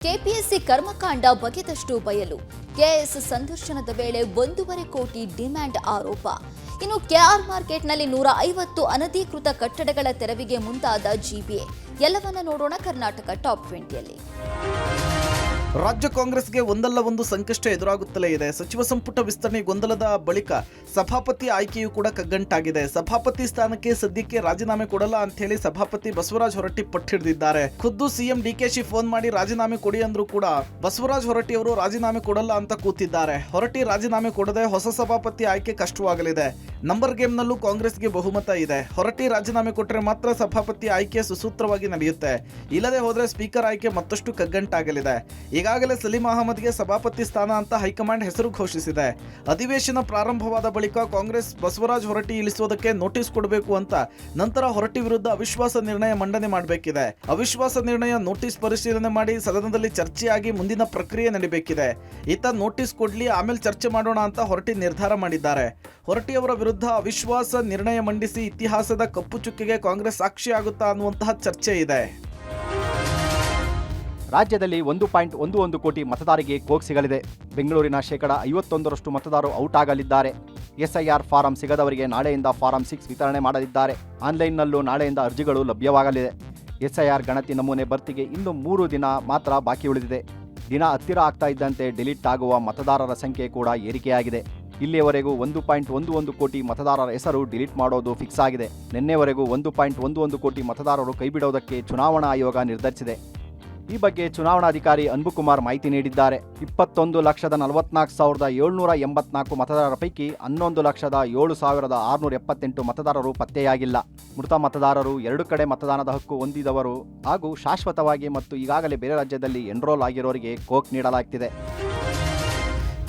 KPSC ಕರ್ಮಕಾಂಡ ಬಗೆದಷ್ಟು ಬಯಲು. KS ಸಂದರ್ಶನದ ವೇಳೆ 1.5 ಕೋಟಿ ಡಿಮ್ಯಾಂಡ್ ಆರೋಪ. ಇನ್ನು ಕೆಆರ್ ಮಾರ್ಕೆಟ್ನಲ್ಲಿ 150 ಅನಧಿಕೃತ ಕಟ್ಟಡಗಳ ತೆರವಿಗೆ ಮುಂದಾದ ಜಿಬಿಎ. ಎಲ್ಲವನ್ನ ನೋಡೋಣ ಕರ್ನಾಟಕ ಟಾಪ್ 20ಯಲ್ಲಿ. ರಾಜ್ಯ ಕಾಂಗ್ರೆಸ್ಗೆ ಒಂದಲ್ಲ ಒಂದು ಸಂಕಷ್ಟ ಎದುರಾಗುತ್ತಲೇ ಇದೆ. ಸಚಿವ ಸಂಪುಟ ವಿಸ್ತರಣೆ ಗೊಂದಲದ ಬಳಿಕ ಸಭಾಪತಿ ಆಯ್ಕೆಯೂ ಕೂಡ ಕಗ್ಗಂಟಾಗಿದೆ. ಸಭಾಪತಿ ಸ್ಥಾನಕ್ಕೆ ಸದ್ಯಕ್ಕೆ ರಾಜೀನಾಮೆ ಕೊಡಲ್ಲ ಅಂತ ಹೇಳಿ ಸಭಾಪತಿ ಬಸವರಾಜ ಹೊರಟ್ಟಿ ಪಟ್ಟಿಡಿದಿದ್ದಾರೆ. ಖುದ್ದು ಸಿಎಂ ಡಿಕೆಶಿ ಫೋನ್ ಮಾಡಿ ರಾಜೀನಾಮೆ ಕೊಡಿ ಅಂದ್ರೂ ಕೂಡ ಬಸವರಾಜ ಹೊರಟ್ಟಿ ಅವರು ರಾಜೀನಾಮೆ ಕೊಡಲ್ಲ ಅಂತ ಕೂತಿದ್ದಾರೆ. ಹೊರಟ್ಟಿ ರಾಜೀನಾಮೆ ಕೊಡದೆ ಹೊಸ ಸಭಾಪತಿ ಆಯ್ಕೆ ಕಷ್ಟವಾಗಲಿದೆ. ನಂಬರ್ ಗೇಮ್ನಲ್ಲೂ ಕಾಂಗ್ರೆಸ್ಗೆ ಬಹುಮತ ಇದೆ. ಹೊರಟ್ಟಿ ರಾಜೀನಾಮೆ ಕೊಟ್ಟರೆ ಮಾತ್ರ ಸಭಾಪತಿ ಆಯ್ಕೆ ಸುಸೂತ್ರವಾಗಿ ನಡೆಯುತ್ತೆ. ಇಲ್ಲದೆ ಹೋದ್ರೆ ಸ್ಪೀಕರ್ ಆಯ್ಕೆ ಮತ್ತಷ್ಟು ಕಗ್ಗಂಟಾಗಲಿದೆ. ಈಗಾಗಲೇ ಸಲೀಂ ಅಹಮದ್ಗೆ ಸಭಾಪತಿ ಸ್ಥಾನ ಅಂತ ಹೈಕಮಾಂಡ್ ಹೆಸರು ಘೋಷಿಸಿದೆ. ಅಧಿವೇಶನ ಪ್ರಾರಂಭವಾದ ಬಳಿಕ ಕಾಂಗ್ರೆಸ್ ಬಸವರಾಜ ಹೊರಟ್ಟಿ ಇಳಿಸೋದಕ್ಕೆ ನೋಟಿಸ್ ಕೊಡಬೇಕು ಅಂತ, ನಂತರ ಹೊರಟ್ಟಿ ವಿರುದ್ಧ ಅವಿಶ್ವಾಸ ನಿರ್ಣಯ ಮಂಡನೆ ಮಾಡಬೇಕಿದೆ. ಅವಿಶ್ವಾಸ ನಿರ್ಣಯ ನೋಟಿಸ್ ಪರಿಶೀಲನೆ ಮಾಡಿ ಸದನದಲ್ಲಿ ಚರ್ಚೆಯಾಗಿ ಮುಂದಿನ ಪ್ರಕ್ರಿಯೆ ನಡೀಬೇಕಿದೆ. ಈತ ನೋಟಿಸ್ ಕೊಡ್ಲಿ, ಆಮೇಲೆ ಚರ್ಚೆ ಮಾಡೋಣ ಅಂತ ಹೊರಟ್ಟಿ ನಿರ್ಧಾರ ಮಾಡಿದ್ದಾರೆ. ಹೊರಟ್ಟಿ ಅವರ ವಿರುದ್ಧ ಅವಿಶ್ವಾಸ ನಿರ್ಣಯ ಮಂಡಿಸಿ ಇತಿಹಾಸದ ಕಪ್ಪು ಚುಕ್ಕಿಗೆ ಕಾಂಗ್ರೆಸ್ ಸಾಕ್ಷಿಯಾಗುತ್ತಾ ಅನ್ನುವಂತಹ ಚರ್ಚೆ ಇದೆ. ರಾಜ್ಯದಲ್ಲಿ 1.11 ಕೋಟಿ ಮತದಾರರಿಗೆ ಕೋಕ್ ಸಿಗಲಿದೆ. ಬೆಂಗಳೂರಿನ 51% ಮತದಾರರು ಔಟ್ ಆಗಲಿದ್ದಾರೆ. ಎಸ್ಐಆರ್ ಫಾರಂ ಸಿಗದವರಿಗೆ ನಾಳೆಯಿಂದ ಫಾರಂ 6 ವಿತರಣೆ ಮಾಡಲಿದ್ದಾರೆ. ಆನ್ಲೈನ್ನಲ್ಲೂ ನಾಳೆಯಿಂದ ಅರ್ಜಿಗಳು ಲಭ್ಯವಾಗಲಿದೆ. ಎಸ್ಐಆರ್ ಗಣತಿ ನಮೂನೆ ಭರ್ತಿಗೆ ಇನ್ನು 3 ದಿನ ಮಾತ್ರ ಬಾಕಿ ಉಳಿದಿದೆ. ದಿನ ಹತ್ತಿರ ಆಗ್ತಾ ಇದ್ದಂತೆ ಡಿಲೀಟ್ ಆಗುವ ಮತದಾರರ ಸಂಖ್ಯೆ ಕೂಡ ಏರಿಕೆಯಾಗಿದೆ. ಇಲ್ಲಿಯವರೆಗೂ 1.11 ಕೋಟಿ ಮತದಾರರ ಹೆಸರು ಡಿಲೀಟ್ ಮಾಡೋದು ಫಿಕ್ಸ್ ಆಗಿದೆ. ನಿನ್ನೆವರೆಗೂ 1.11 ಕೋಟಿ ಮತದಾರರು ಕೈಬಿಡೋದಕ್ಕೆ ಚುನಾವಣಾ ಆಯೋಗ ನಿರ್ಧರಿಸಿದೆ. ಈ ಬಗ್ಗೆ ಚುನಾವಣಾಧಿಕಾರಿ ಅನ್ಬುಕುಮಾರ್ ಮಾಹಿತಿ ನೀಡಿದ್ದಾರೆ. 21,44,784 ಮತದಾರರ ಪೈಕಿ 11,07,678 ಮತದಾರರು ಪತ್ತೆಯಾಗಿಲ್ಲ. ಮೃತ ಮತದಾರರು 2 ಕಡೆ ಮತದಾನದ ಹಕ್ಕು ಹೊಂದಿದವರು ಹಾಗೂ ಶಾಶ್ವತವಾಗಿ ಮತ್ತು ಈಗಾಗಲೇ ಬೇರೆ ರಾಜ್ಯದಲ್ಲಿ ಎನ್ರೋಲ್ ಆಗಿರೋರಿಗೆ ಕೋಕ್ ನೀಡಲಾಗ್ತಿದೆ.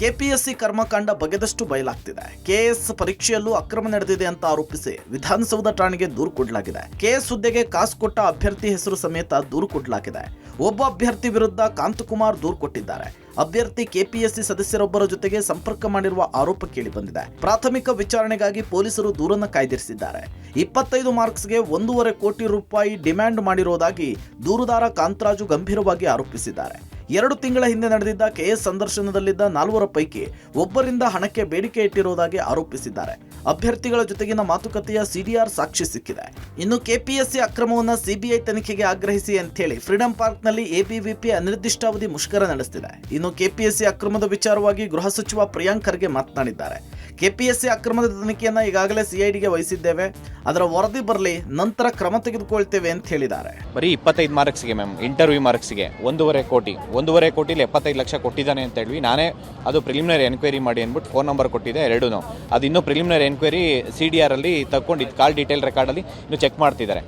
ಕೆಪಿಎಸ್ಸಿ ಕರ್ಮಕಾಂಡ ಬಗೆದಷ್ಟು ಬಯಲಾಗ್ತಿದೆ. ಕೆಎಸ್ ಪರೀಕ್ಷೆಯಲ್ಲೂ ಅಕ್ರಮ ನಡೆದಿದೆ ಅಂತ ಆರೋಪಿಸಿ ವಿಧಾನಸೌಧ ಠಾಣೆಗೆ ದೂರು ಕೊಡಲಾಗಿದೆ. ಕೆಎಸ್ ಹುದ್ದೆಗೆ ಕಾಸು ಕೊಟ್ಟ ಅಭ್ಯರ್ಥಿ ಹೆಸರು ಸಮೇತ ದೂರು ಕೊಡಲಾಗಿದೆ. ಒಬ್ಬ ಅಭ್ಯರ್ಥಿ ವಿರುದ್ಧ ಕಾಂತಕುಮಾರ್ ದೂರು ಕೊಟ್ಟಿದ್ದಾರೆ. ಅಭ್ಯರ್ಥಿ ಕೆಪಿಎಸ್ಸಿ ಸದಸ್ಯರೊಬ್ಬರ ಜೊತೆಗೆ ಸಂಪರ್ಕ ಮಾಡಿರುವ ಆರೋಪ ಕೇಳಿ ಬಂದಿದೆ. ಪ್ರಾಥಮಿಕ ವಿಚಾರಣೆಗಾಗಿ ಪೊಲೀಸರು ದೂರನ್ನು ಕಾಯ್ದಿರಿಸಿದ್ದಾರೆ. 25 ಮಾರ್ಕ್ಸ್ಗೆ 1.5 ಕೋಟಿ ರೂಪಾಯಿ ಡಿಮ್ಯಾಂಡ್ ಮಾಡಿರುವುದಾಗಿ ದೂರುದಾರ ಕಾಂತರಾಜು ಗಂಭೀರವಾಗಿ ಆರೋಪಿಸಿದ್ದಾರೆ. 2 ತಿಂಗಳ ಹಿಂದೆ ನಡೆದಿದ್ದ ಕೆಎಸ್ ಸಂದರ್ಶನದಲ್ಲಿದ್ದ 4 ಪೈಕಿ ಒಬ್ಬರಿಂದ ಹಣಕ್ಕೆ ಬೇಡಿಕೆ ಇಟ್ಟಿರುವುದಾಗಿ ಆರೋಪಿಸಿದ್ದಾರೆ. ಅಭ್ಯರ್ಥಿಗಳ ಜೊತೆಗಿನ ಮಾತುಕತೆಯ ಸಿಡಿಆರ್ ಸಾಕ್ಷಿ ಸಿಕ್ಕಿದೆ. ಇನ್ನು ಕೆಪಿಎಸ್ಸಿ ಅಕ್ರಮವನ್ನು ಸಿಬಿಐ ತನಿಖೆಗೆ ಆಗ್ರಹಿಸಿ ಅಂತೇಳಿ ಫ್ರೀಡಂ ಪಾರ್ಕ್ನಲ್ಲಿ ಎಬಿವಿಪಿ ಅನಿರ್ದಿಷ್ಟಾವಧಿ ಮುಷ್ಕರ ನಡೆಸಿದೆ. ಇನ್ನು ಕೆಪಿಎಸ್ಸಿ ಅಕ್ರಮದ ವಿಚಾರವಾಗಿ ಗೃಹ ಸಚಿವ ಪ್ರಿಯಾಂಕ್ ಖರ್ಗೆ ಮಾತನಾಡಿದ್ದಾರೆ. ಕೆಪಿಎಸ್ಸಿ ಅಕ್ರಮದ ತನಿಖೆಯನ್ನ ಈಗಾಗಲೇ ಸಿಐಡಿಗೆ ವಹಿಸಿದ್ದೇವೆ, ಅದರ ವರದಿ ಬರಲಿ, ನಂತರ ಕ್ರಮ ತೆಗೆದುಕೊಳ್ತೇವೆ ಅಂತ ಹೇಳಿದ್ದಾರೆ. ಬರೀ 25 ಮಾರ್ಕ್ಸ್ಗೆ ಮ್ಯಾಮ್, ಇಂಟರ್ವ್ಯೂ ಮಾರ್ಕ್ಸ್ಗೆ 1.5 ಕೋಟಿ, 1.5 ಕೋಟಿಲಿ 75 ಲಕ್ಷ ಕೊಟ್ಟಿದ್ದಾನೆ ಅಂತ ಹೇಳಿ ನಾನೇ ಅದು ಪ್ರಿಲಿಮಿನರಿ ಎನ್ಕ್ವೈರಿ ಮಾಡಿ ಅಂದ್ಬಿಟ್ಟು ಫೋನ್ ನಂಬರ್ ಕೊಟ್ಟಿದ್ದೆ 2. ಅದು ಇನ್ನೂ ಪ್ರಿಲಿಮಿನರಿ ಎನ್ಕ್ವೈರಿ ಸಿಡಿಆರ್ ಅಲ್ಲಿ ತಗೊಂಡು ಕಾಲ್ ಡೀಟೇಲ್ ರೆಕಾರ್ಡಲ್ಲಿ ಇನ್ನೂ ಚೆಕ್ ಮಾಡ್ತಿದ್ದಾರೆ.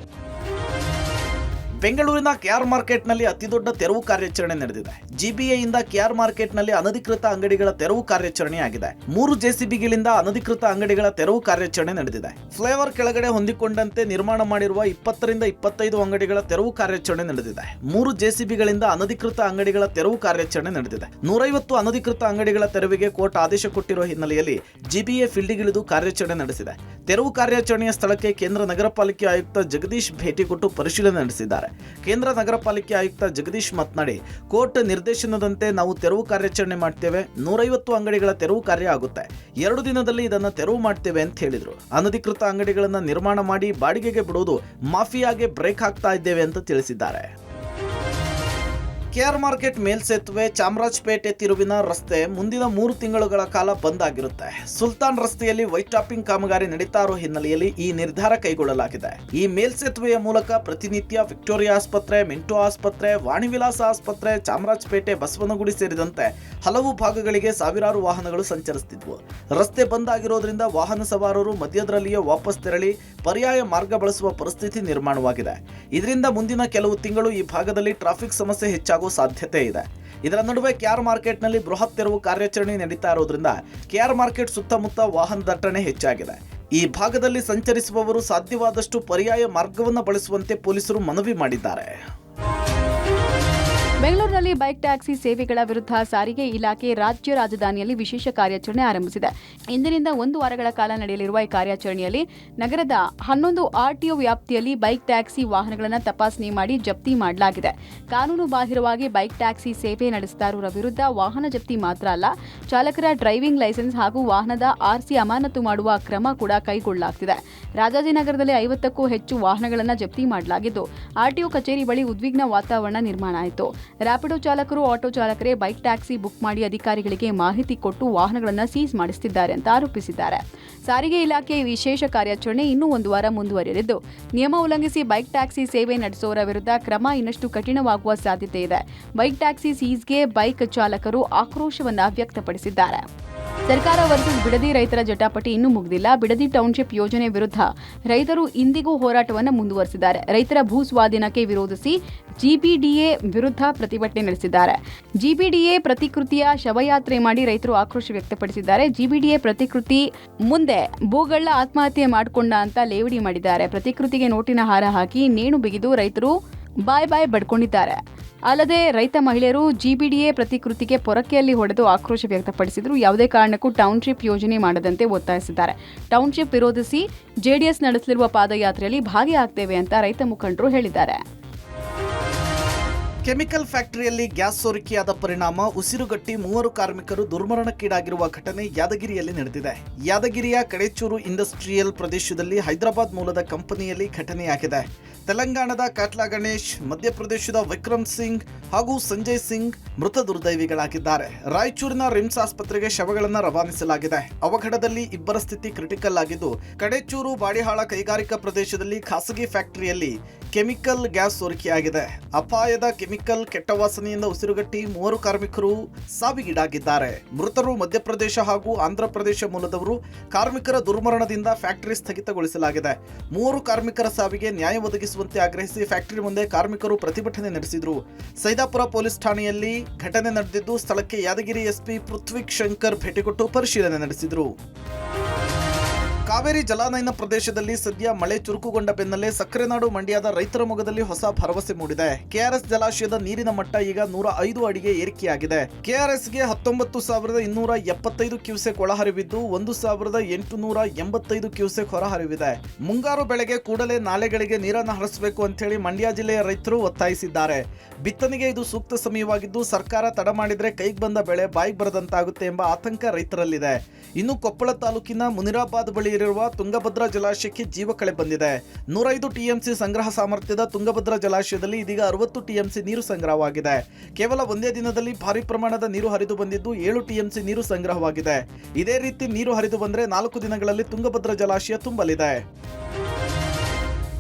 ಬೆಂಗಳೂರಿನ ಕೆಆರ್ ಮಾರ್ಕೆಟ್ನಲ್ಲಿ ಅತಿದೊಡ್ಡ ತೆರವು ಕಾರ್ಯಾಚರಣೆ ನಡೆದಿದೆ. ಜಿಬಿಎಯಿಂದ ಕೆಆರ್ ಮಾರ್ಕೆಟ್ನಲ್ಲಿ ಅನಧಿಕೃತ ಅಂಗಡಿಗಳ ತೆರವು ಕಾರ್ಯಾಚರಣೆಯಾಗಿದೆ. 3 ಜೆಸಿಬಿಗಳಿಂದ ಅನಧಿಕೃತ ಅಂಗಡಿಗಳ ತೆರವು ಕಾರ್ಯಾಚರಣೆ ನಡೆದಿದೆ. ಫ್ಲೇವರ್ ಕೆಳಗಡೆ ಹೊಂದಿಕೊಂಡಂತೆ ನಿರ್ಮಾಣ ಮಾಡಿರುವ 20 ರಿಂದ 25 ಅಂಗಡಿಗಳ ತೆರವು ಕಾರ್ಯಾಚರಣೆ ನಡೆದಿದೆ. 3 ಜೆಸಿಬಿಗಳಿಂದ ಅನಧಿಕೃತ ಅಂಗಡಿಗಳ ತೆರವು ಕಾರ್ಯಾಚರಣೆ ನಡೆದಿದೆ. 150 ಅನಧಿಕೃತ ಅಂಗಡಿಗಳ ತೆರವಿಗೆ ಕೋರ್ಟ್ ಆದೇಶ ಕೊಟ್ಟಿರುವ ಹಿನ್ನೆಲೆಯಲ್ಲಿ ಜಿಬಿಎ ಫೀಲ್ಡ್ಗಿಳಿದು ಕಾರ್ಯಾಚರಣೆ ನಡೆಸಿದೆ. ತೆರವು ಕಾರ್ಯಾಚರಣೆಯ ಸ್ಥಳಕ್ಕೆ ಕೇಂದ್ರ ನಗರ ಪಾಲಿಕೆ ಆಯುಕ್ತ ಜಗದೀಶ್ ಭೇಟಿ ಕೊಟ್ಟು ಪರಿಶೀಲನೆ ನಡೆಸಿದ್ದಾರೆ. ಕೇಂದ್ರ ನಗರ ಪಾಲಿಕೆ ಆಯುಕ್ತ ಜಗದೀಶ್ ಮಾತನಾಡಿ, ಕೋರ್ಟ್ ನಿರ್ದೇಶನದಂತೆ ನಾವು ತೆರವು ಕಾರ್ಯಾಚರಣೆ ಮಾಡ್ತೇವೆ. 150 ಅಂಗಡಿಗಳ ತೆರವು ಕಾರ್ಯ ಆಗುತ್ತೆ. 2 ದಿನದಲ್ಲಿ ಇದನ್ನು ತೆರವು ಮಾಡ್ತೇವೆ ಅಂತ ಹೇಳಿದ್ರು. ಅನಧಿಕೃತ ಅಂಗಡಿಗಳನ್ನು ನಿರ್ಮಾಣ ಮಾಡಿ ಬಾಡಿಗೆಗೆ ಬಿಡುವುದು ಮಾಫಿಯಾಗೆ ಬ್ರೇಕ್ ಹಾಕ್ತಾ ಇದ್ದೇವೆ ಅಂತ ತಿಳಿಸಿದ್ದಾರೆ. ಕೆಆರ್ ಮಾರ್ಕೆಟ್ ಮೇಲ್ಸೇತುವೆ, ಚಾಮರಾಜಪೇಟೆ ತಿರುವಿನ ರಸ್ತೆ ಮುಂದಿನ 3 ತಿಂಗಳುಗಳ ಕಾಲ ಬಂದ್ ಆಗಿರುತ್ತೆ. ಸುಲ್ತಾನ್ ರಸ್ತೆಯಲ್ಲಿ ವೈಟ್ ಟಾಪಿಂಗ್ ಕಾಮಗಾರಿ ನಡೀತಾ ಇರೋ ಹಿನ್ನೆಲೆಯಲ್ಲಿ ಈ ನಿರ್ಧಾರ ಕೈಗೊಳ್ಳಲಾಗಿದೆ. ಈ ಮೇಲ್ಸೇತುವೆಯ ಮೂಲಕ ಪ್ರತಿನಿತ್ಯ ವಿಕ್ಟೋರಿಯಾ ಆಸ್ಪತ್ರೆ, ಮಿಂಟೋ ಆಸ್ಪತ್ರೆ, ವಾಣಿವಿಲಾಸ ಆಸ್ಪತ್ರೆ, ಚಾಮರಾಜಪೇಟೆ, ಬಸವನಗುಡಿ ಸೇರಿದಂತೆ ಹಲವು ಭಾಗಗಳಿಗೆ ಸಾವಿರಾರು ವಾಹನಗಳು ಸಂಚರಿಸುತ್ತಿದ್ವು. ರಸ್ತೆ ಬಂದ್ ಆಗಿರೋದ್ರಿಂದ ವಾಹನ ಸವಾರರು ಮಧ್ಯದಲ್ಲಿಯೇ ವಾಪಸ್ ತೆರಳಿ ಪರ್ಯಾಯ ಮಾರ್ಗ ಬಳಸುವ ಪರಿಸ್ಥಿತಿ ನಿರ್ಮಾಣವಾಗಿದೆ. ಇದರಿಂದ ಮುಂದಿನ ಕೆಲವು ತಿಂಗಳು ಈ ಭಾಗದಲ್ಲಿ ಟ್ರಾಫಿಕ್ ಸಮಸ್ಯೆ ಹೆಚ್ಚಾಗುವ ಸಾಧ್ಯತೆ ಇದೆ. ಇದರ ನಡುವೆ ಕೆಆರ್ ಮಾರ್ಕೆಟ್ನಲ್ಲಿ ಬೃಹತ್ ತೆರವು ಕಾರ್ಯಾಚರಣೆ ನಡೀತಾ ಇರೋದ್ರಿಂದ ಕೆಆರ್ ಮಾರ್ಕೆಟ್ ಸುತ್ತಮುತ್ತ ವಾಹನ ದಟ್ಟಣೆ ಹೆಚ್ಚಾಗಿದೆ. ಈ ಭಾಗದಲ್ಲಿ ಸಂಚರಿಸುವವರು ಸಾಧ್ಯವಾದಷ್ಟು ಪರ್ಯಾಯ ಮಾರ್ಗವನ್ನು ಬಳಸುವಂತೆ ಪೊಲೀಸರು ಮನವಿ ಮಾಡಿದ್ದಾರೆ. ಬೆಂಗಳೂರಿನಲ್ಲಿ ಬೈಕ್ ಟ್ಯಾಕ್ಸಿ ಸೇವೆಗಳ ವಿರುದ್ಧ ಸಾರಿಗೆ ಇಲಾಖೆ ರಾಜ್ಯ ರಾಜಧಾನಿಯಲ್ಲಿ ವಿಶೇಷ ಕಾರ್ಯಾಚರಣೆ ಆರಂಭಿಸಿದೆ. ಇಂದಿನಿಂದ 1 ವಾರಗಳ ಕಾಲ ನಡೆಯಲಿರುವ ಈ ಕಾರ್ಯಾಚರಣೆಯಲ್ಲಿ ನಗರದ 11 ಆರ್ಟಿಒ ವ್ಯಾಪ್ತಿಯಲ್ಲಿ ಬೈಕ್ ಟ್ಯಾಕ್ಸಿ ವಾಹನಗಳನ್ನು ತಪಾಸಣೆ ಮಾಡಿ ಜಪ್ತಿ ಮಾಡಲಾಗಿದೆ. ಕಾನೂನು ಬಾಹಿರವಾಗಿ ಬೈಕ್ ಟ್ಯಾಕ್ಸಿ ಸೇವೆ ನಡೆಸುತ್ತಾ ಇರುವವರ ವಿರುದ್ಧ ವಾಹನ ಜಪ್ತಿ ಮಾತ್ರ ಅಲ್ಲ, ಚಾಲಕರ ಡ್ರೈವಿಂಗ್ ಲೈಸೆನ್ಸ್ ಹಾಗೂ ವಾಹನದ ಆರ್ಸಿ ಅಮಾನತು ಮಾಡುವ ಕ್ರಮ ಕೂಡ ಕೈಗೊಳ್ಳಲಾಗುತ್ತಿದೆ. ರಾಜಾಜಿನಗರದಲ್ಲಿ 50ಕ್ಕೂ ಹೆಚ್ಚು ವಾಹನಗಳನ್ನು ಜಪ್ತಿ ಮಾಡಲಾಗಿದ್ದು, ಆರ್ಟಿಒ ಕಚೇರಿ ಬಳಿ ಉದ್ವಿಗ್ನ ವಾತಾವರಣ ನಿರ್ಮಾಣ ಆಯಿತು. ರ್ಯಾಪಿಡೋ ಚಾಲಕರು, ಆಟೋ ಚಾಲಕರೇ ಬೈಕ್ ಟ್ಯಾಕ್ಸಿ ಬುಕ್ ಮಾಡಿ ಅಧಿಕಾರಿಗಳಿಗೆ ಮಾಹಿತಿ ಕೊಟ್ಟು ವಾಹನಗಳನ್ನು ಸೀಸ್ ಮಾಡಿಸುತ್ತಿದ್ದಾರೆ ಅಂತ ಆರೋಪಿಸಿದ್ದಾರೆ. ಸಾರಿಗೆ ಇಲಾಖೆ ವಿಶೇಷ ಕಾರ್ಯಾಚರಣೆ ಇನ್ನೂ 1 ವಾರ ಮುಂದುವರಿಯಲಿದ್ದು, ನಿಯಮ ಉಲ್ಲಂಘಿಸಿ ಬೈಕ್ ಟ್ಯಾಕ್ಸಿ ಸೇವೆ ನಡೆಸುವವರ ವಿರುದ್ಧ ಕ್ರಮ ಇನ್ನಷ್ಟು ಕಠಿಣವಾಗುವ ಸಾಧ್ಯತೆ ಇದೆ. ಬೈಕ್ ಟ್ಯಾಕ್ಸಿ ಸೀಸ್ಗೆ ಬೈಕ್ ಚಾಲಕರು ಆಕ್ರೋಶವನ್ನ ವ್ಯಕ್ತಪಡಿಸಿದ್ದಾರೆ. ಸರ್ಕಾರ ವರ್ಸಸ್ ಬಿಡದಿ ರೈತರ ಜಟಾಪಟಿ ಇನ್ನೂ ಮುಗಿದಿಲ್ಲ. ಬಿಡದಿ ಟೌನ್ಶಿಪ್ ಯೋಜನೆ ವಿರುದ್ಧ ರೈತರು ಇಂದಿಗೂ ಹೋರಾಟವನ್ನು ಮುಂದುವರೆಸಿದ್ದಾರೆ. ರೈತರ ಭೂ ಸ್ವಾಧೀನಕ್ಕೆ ವಿರೋಧಿಸಿ ಜಿಬಿಡಿಎ ವಿರುದ್ಧ ಪ್ರತಿಭಟನೆ ನಡೆಸಿದ್ದಾರೆ. ಜಿಬಿಡಿಎ ಪ್ರತಿಕೃತಿಯ ಶವಯಾತ್ರೆ ಮಾಡಿ ರೈತರು ಆಕ್ರೋಶ ವ್ಯಕ್ತಪಡಿಸಿದ್ದಾರೆ. ಜಿಬಿಡಿಎ ಪ್ರತಿಕೃತಿ ಮುಂದೆ ಭೂಗಳ್ಳ ಆತ್ಮಹತ್ಯೆ ಮಾಡಿಕೊಂಡ ಅಂತ ಲೇವಡಿ ಮಾಡಿದ್ದಾರೆ. ಪ್ರತಿಕೃತಿಗೆ ನೋಟಿನ ಹಾರ ಹಾಕಿ ನೇಣು ಬಿಗಿದು ರೈತರು ಬಾಯ್ ಬಾಯ್ ಬಡ್ಕೊಂಡಿದ್ದಾರೆ. ಅಲ್ಲದೆ ರೈತ ಮಹಿಳೆಯರು ಜಿಬಿಡಿಎ ಪ್ರತಿಕೃತಿಗೆ ಪೊರಕೆಯಲ್ಲಿ ಹೊಡೆದು ಆಕ್ರೋಶ ವ್ಯಕ್ತಪಡಿಸಿದ್ರು. ಯಾವುದೇ ಕಾರಣಕ್ಕೂ ಟೌನ್ಶಿಪ್ ಯೋಜನೆ ಮಾಡದಂತೆ ಒತ್ತಾಯಿಸಿದ್ದಾರೆ. ಟೌನ್ಶಿಪ್ ವಿರೋಧಿಸಿ ಜೆಡಿಎಸ್ ನಡೆಸಲಿರುವ ಪಾದಯಾತ್ರೆಯಲ್ಲಿ ಭಾಗಿಯಾಗ್ತೇವೆ ಅಂತ ರೈತ ಮುಖಂಡರು ಹೇಳಿದ್ದಾರೆ. ಕೆಮಿಕಲ್ ಫ್ಯಾಕ್ಟರಿಯಲ್ಲಿ ಗ್ಯಾಸ್ ಸೋರಿಕೆಯಾದ ಪರಿಣಾಮ ಉಸಿರುಗಟ್ಟಿ 3 ಕಾರ್ಮಿಕರು ದುರ್ಮರಣಕ್ಕೀಡಾಗಿರುವ ಘಟನೆ ಯಾದಗಿರಿಯಲ್ಲಿ ನಡೆದಿದೆ. ಯಾದಗಿರಿಯ ಕಡೆಚೂರು ಇಂಡಸ್ಟ್ರಿಯಲ್ ಪ್ರದೇಶದಲ್ಲಿ ಹೈದರಾಬಾದ್ ಮೂಲದ ಕಂಪನಿಯಲ್ಲಿ ಘಟನೆಯಾಗಿದೆ. ತೆಲಂಗಾಣದ ಕಾಟ್ಲಾ ಗಣೇಶ್, ಮಧ್ಯಪ್ರದೇಶದ ವಿಕ್ರಮ್ ಸಿಂಗ್ ಹಾಗೂ ಸಂಜಯ್ ಸಿಂಗ್ ಮೃತ ದುರ್ದೈವಿಗಳಾಗಿದ್ದಾರೆ. ರಾಯಚೂರಿನ ರಿಮ್ಸ್ ಆಸ್ಪತ್ರೆಗೆ ಶವಗಳನ್ನು ರವಾನಿಸಲಾಗಿದೆ. ಅವಘಡದಲ್ಲಿ 2 ಸ್ಥಿತಿ ಕ್ರಿಟಿಕಲ್ ಆಗಿದ್ದು, ಕಡೆಚೂರು ಬಾಡಿಹಾಳ ಕೈಗಾರಿಕಾ ಪ್ರದೇಶದಲ್ಲಿ ಖಾಸಗಿ ಫ್ಯಾಕ್ಟರಿಯಲ್ಲಿ ಕೆಮಿಕಲ್ ಗ್ಯಾಸ್ ಸೋರಿಕೆಯಾಗಿದೆ. ಅಪಾಯದ ಕೆಮಿಕಲ್ ಕೆಟ್ಟ ವಾಸನೆಯಿಂದ ಉಸಿರುಗಟ್ಟಿ 3 ಕಾರ್ಮಿಕರು ಸಾವಿಗೀಡಾಗಿದ್ದಾರೆ. ಮೃತರು ಮಧ್ಯಪ್ರದೇಶ ಹಾಗೂ ಆಂಧ್ರಪ್ರದೇಶ ಮೂಲದವರು. ಕಾರ್ಮಿಕರ ದುರ್ಮರಣದಿಂದ ಫ್ಯಾಕ್ಟರಿ ಸ್ಥಗಿತಗೊಳಿಸಲಾಗಿದೆ. 3 ಕಾರ್ಮಿಕರ ಸಾವಿಗೆ ನ್ಯಾಯ ಒದಗಿಸುವಂತೆ ಆಗ್ರಹಿಸಿ ಫ್ಯಾಕ್ಟರಿ ಮುಂದೆ ಕಾರ್ಮಿಕರು ಪ್ರತಿಭಟನೆ ನಡೆಸಿದರು. ಸೈದಾಪುರ ಪೊಲೀಸ್ ಠಾಣೆಯಲ್ಲಿ ಘಟನೆ ನಡೆದಿದ್ದು, ಸ್ಥಳಕ್ಕೆ ಯಾದಗಿರಿ ಎಸ್ಪಿ ಪೃಥ್ವಿಕ್ ಶಂಕರ್ ಭೇಟಿ ಕೊಟ್ಟು ಪರಿಶೀಲನೆ ನಡೆಸಿದರು. ಕಾವೇರಿ ಜಲಾನಯನ ಪ್ರದೇಶದಲ್ಲಿ ಸದ್ಯ ಮಳೆ ಚುರುಕುಗೊಂಡ ಬೆನ್ನಲ್ಲೇ ಸಕ್ಕರೆನಾಡು ಮಂಡ್ಯದ ರೈತರ ಮೊಗದಲ್ಲಿ ಹೊಸ ಭರವಸೆ ಮೂಡಿದೆ. ಕೆಆರ್ಎಸ್ ಜಲಾಶಯದ ನೀರಿನ ಮಟ್ಟ ಈಗ 105 ಅಡಿಗೆ ಏರಿಕೆಯಾಗಿದೆ. ಕೆಆರ್ಎಸ್ಗೆ 19,275 ಕ್ಯೂಸೆಕ್ ಒಳಹರಿವಿದ್ದು 1,885 ಕ್ಯೂಸೆಕ್ ಹೊರಹರಿವಿದೆ. ಮುಂಗಾರು ಬೆಳೆಗೆ ಕೂಡಲೇ ನಾಲೆಗಳಿಗೆ ನೀರನ್ನು ಹರಿಸಬೇಕು ಅಂತ ಹೇಳಿ ಮಂಡ್ಯ ಜಿಲ್ಲೆಯ ರೈತರು ಒತ್ತಾಯಿಸಿದ್ದಾರೆ. ಬಿತ್ತನೆಗೆ ಇದು ಸೂಕ್ತ ಸಮಯವಾಗಿದ್ದು, ಸರ್ಕಾರ ತಡ ಮಾಡಿದ್ರೆ ಕೈಗೆ ಬಂದ ಬೆಳೆ ಬಾಯಿಗೆ ಬರದಂತಾಗುತ್ತೆ ಎಂಬ ಆತಂಕ ರೈತರಲ್ಲಿದೆ. ಇನ್ನು ಕೊಪ್ಪಳ ತಾಲೂಕಿನ ಮುನಿರಾಬಾದ್ ಬಳಿ ಇರುವ ತುಂಗಭದ್ರಾ ಜಲಾಶಯಕ್ಕೆ ಜೀವಕಳೆ ಬಂದಿದೆ. 105 ಟಿಎಂಸಿ ಸಂಗ್ರಹ ಸಾಮರ್ಥ್ಯದ ತುಂಗಭದ್ರಾ ಜಲಾಶಯದಲ್ಲಿ ಇದೀಗ 60 ಟಿಎಂಸಿ ನೀರು ಸಂಗ್ರಹವಾಗಿದೆ. ಕೇವಲ ಒಂದೇ ದಿನದಲ್ಲಿ ಭಾರಿ ಪ್ರಮಾಣದ ನೀರು ಹರಿದು ಬಂದಿದ್ದು 7 ಟಿಎಂಸಿ ನೀರು ಸಂಗ್ರಹವಾಗಿದೆ. ಇದೇ ರೀತಿ ನೀರು ಹರಿದು ಬಂದರೆ 4 ದಿನಗಳಲ್ಲಿ ತುಂಗಭದ್ರಾ ಜಲಾಶಯ ತುಂಬಲಿದೆ.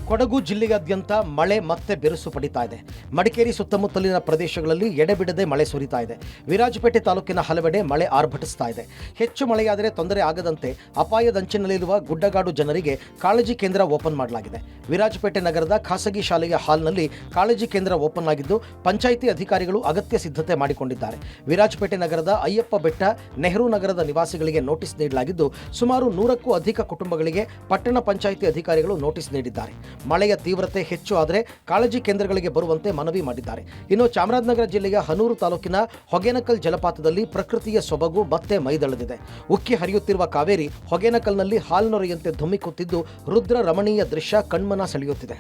ಕೊಡಗು ಜಿಲ್ಲೆಯಾದ್ಯಂತ ಮಳೆ ಮತ್ತೆ ಬಿರುಸು ಪಡಿತಾ ಇದೆ. ಮಡಿಕೇರಿ ಸುತ್ತಮುತ್ತಲಿನ ಪ್ರದೇಶಗಳಲ್ಲಿ ಎಡೆಬಿಡದೆ ಮಳೆ ಸುರಿತಾ ಇದೆ. ವಿರಾಜಪೇಟೆ ತಾಲೂಕಿನ ಹಲವೆಡೆ ಮಳೆ ಆರ್ಭಟಿಸ್ತಾ ಇದೆ. ಹೆಚ್ಚು ಮಳೆಯಾದರೆ ತೊಂದರೆ ಆಗದಂತೆ ಅಪಾಯದಂಚಿನಲ್ಲಿರುವ ಗುಡ್ಡಗಾಡು ಜನರಿಗೆ ಕಾಳಜಿ ಕೇಂದ್ರ ಓಪನ್ ಮಾಡಲಾಗಿದೆ. ವಿರಾಜಪೇಟೆ ನಗರದ ಖಾಸಗಿ ಶಾಲೆಯ ಹಾಲ್ನಲ್ಲಿ ಕಾಳಜಿ ಕೇಂದ್ರ ಓಪನ್ ಆಗಿದ್ದು, ಪಂಚಾಯಿತಿ ಅಧಿಕಾರಿಗಳು ಅಗತ್ಯ ಸಿದ್ಧತೆ ಮಾಡಿಕೊಂಡಿದ್ದಾರೆ. ವಿರಾಜಪೇಟೆ ನಗರದ ಅಯ್ಯಪ್ಪ ಬೆಟ್ಟ, ನೆಹರು ನಗರದ ನಿವಾಸಿಗಳಿಗೆ ನೋಟಿಸ್ ನೀಡಲಾಗಿದ್ದು, ಸುಮಾರು 100ಕ್ಕೂ ಅಧಿಕ ಕುಟುಂಬಗಳಿಗೆ ಪಟ್ಟಣ ಪಂಚಾಯಿತಿ ಅಧಿಕಾರಿಗಳು ನೋಟಿಸ್ ನೀಡಿದ್ದಾರೆ. ಮಳೆಯ ತೀವ್ರತೆ ಹೆಚ್ಚು ಆದರೆ ಕಾಳಜಿ ಕೇಂದ್ರಗಳಿಗೆ ಬರುವಂತೆ ಮನವಿ ಮಾಡಿದ್ದಾರೆ. ಇನ್ನು ಚಾಮರಾಜನಗರ ಜಿಲ್ಲೆಯ ಹನೂರು ತಾಲೂಕಿನ ಹೊಗೇನಕಲ್ ಜಲಪಾತದಲ್ಲಿ ಪ್ರಕೃತಿಯ ಸೊಬಗು ಮತ್ತೆ ಮೈದಳೆದಿದೆ. ಉಕ್ಕಿ ಹರಿಯುತ್ತಿರುವ ಕಾವೇರಿ ಹೊಗೇನಕಲ್ನಲ್ಲಿ ಹಾಲ್ನೊರೆಯಂತೆ ಧುಮ್ಮಿಕ್ಕುತ್ತಿದ್ದು, ರುದ್ರ ರಮಣೀಯ ದೃಶ್ಯ ಕಣ್ಮನ ಸೆಳೆಯುತ್ತಿದೆ.